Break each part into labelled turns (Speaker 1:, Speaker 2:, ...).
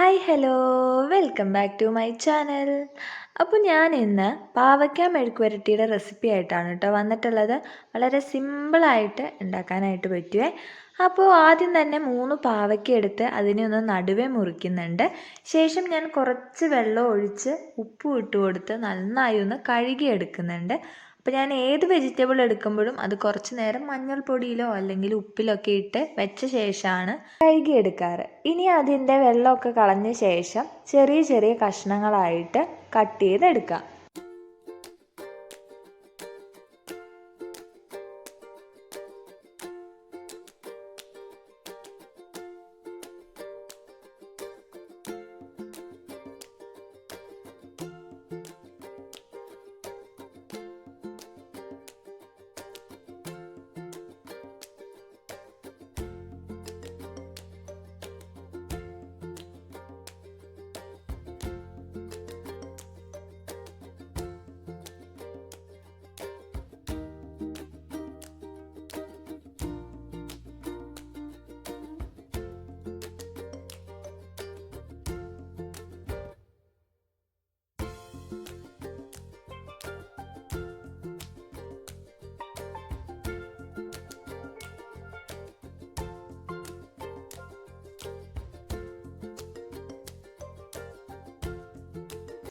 Speaker 1: Hi hello welcome back to my channel. അപ്പോൾ ഞാൻ ഇന്ന് പാവയ്ക്ക മെഴുക്ക് പുരട്ടിയുടെ റെസിപ്പി ആയിട്ടാണ് കേട്ടോ വന്നിട്ടുള്ളത്. വളരെ സിമ്പിളായിട്ട് ഉണ്ടാക്കാനായിട്ട് പറ്റുമേ. അപ്പോൾ ആദ്യം തന്നെ 3 പാവയ്ക്ക എടുത്ത് അതിനെ ഒന്ന് നടുവേ മുറിക്കുന്നുണ്ട്. ശേഷം ഞാൻ കുറച്ച് വെള്ളം ഒഴിച്ച് ഉപ്പും ഇട്ട് കൊടുത്ത് നന്നായി ഒന്ന് കഴുകിയെടുക്കുന്നുണ്ട്. അപ്പോൾ ഞാൻ ഏത് വെജിറ്റബിൾ എടുക്കുമ്പോഴും അത് കുറച്ച് നേരം മഞ്ഞൾപ്പൊടിയിലോ അല്ലെങ്കിൽ ഉപ്പിലോ ഒക്കെ ഇട്ട് വെച്ച ശേഷമാണ് കഴുകിയെടുക്കാറ്. ഇനി അതിൻ്റെ വെള്ളമൊക്കെ കളഞ്ഞ ശേഷം ചെറിയ ചെറിയ കഷ്ണങ്ങളായിട്ട് കട്ട് ചെയ്തെടുക്കാം.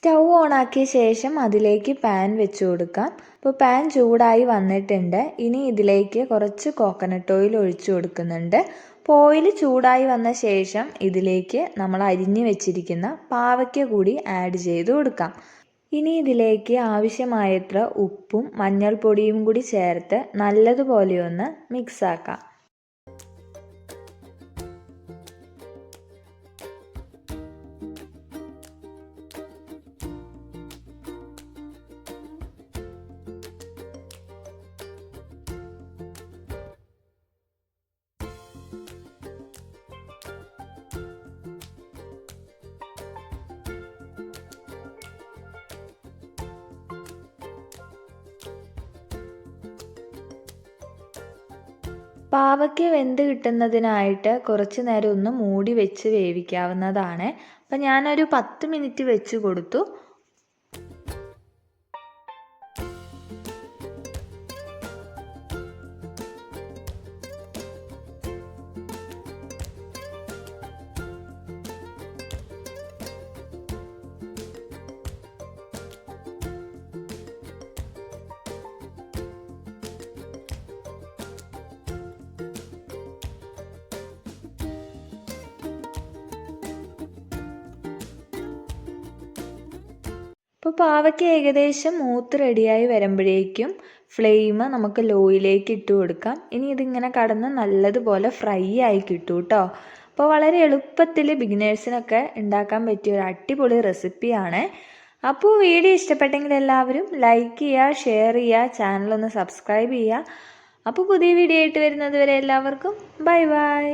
Speaker 1: സ്റ്റൗ ഓണാക്കിയ ശേഷം അതിലേക്ക് പാൻ വെച്ച് കൊടുക്കാം. അപ്പോൾ പാൻ ചൂടായി വന്നിട്ടുണ്ട്. ഇനി ഇതിലേക്ക് കുറച്ച് കോക്കനട്ട് ഓയിൽ ഒഴിച്ചു കൊടുക്കുന്നുണ്ട്. അപ്പോൾ ഓയിൽ ചൂടായി വന്ന ശേഷം ഇതിലേക്ക് നമ്മൾ അരിഞ്ഞു വെച്ചിരിക്കുന്ന പാവയ്ക്ക കൂടി ആഡ് ചെയ്ത് കൊടുക്കാം. ഇനി ഇതിലേക്ക് ആവശ്യമായത്ര ഉപ്പും മഞ്ഞൾപ്പൊടിയും കൂടി ചേർത്ത് നല്ലതുപോലെ ഒന്ന് മിക്സ് ആക്കാം. പാവയ്ക്ക വെന്ത് കിട്ടുന്നതിനായിട്ട് കുറച്ച് നേരം ഒന്ന് മൂടി വെച്ച് വേവിക്കാവുന്നതാണ്. അപ്പം ഞാനൊരു 10 മിനിറ്റ് വെച്ച് കൊടുത്തു. ഇപ്പോൾ പാവയ്ക്ക ഏകദേശം മൂത്ത് റെഡിയായി വരുമ്പോഴേക്കും ഫ്ലെയിം നമുക്ക് ലോയിലേക്ക് ഇട്ട് കൊടുക്കാം. ഇനി ഇതിങ്ങനെ കടന്ന് നല്ലതുപോലെ ഫ്രൈ ആയി കിട്ടും കേട്ടോ. അപ്പോൾ വളരെ എളുപ്പത്തിൽ ബിഗിനേഴ്സിനൊക്കെ ഉണ്ടാക്കാൻ പറ്റിയ ഒരു അടിപൊളി റെസിപ്പിയാണ്. അപ്പോൾ വീഡിയോ ഇഷ്ടപ്പെട്ടെങ്കിൽ എല്ലാവരും ലൈക്ക് ചെയ്യുക, ഷെയർ ചെയ്യുക, ചാനലൊന്ന് സബ്സ്ക്രൈബ് ചെയ്യുക. അപ്പോൾ പുതിയ വീഡിയോ ആയിട്ട് വരുന്നത് വരെ എല്ലാവർക്കും ബൈ ബൈ.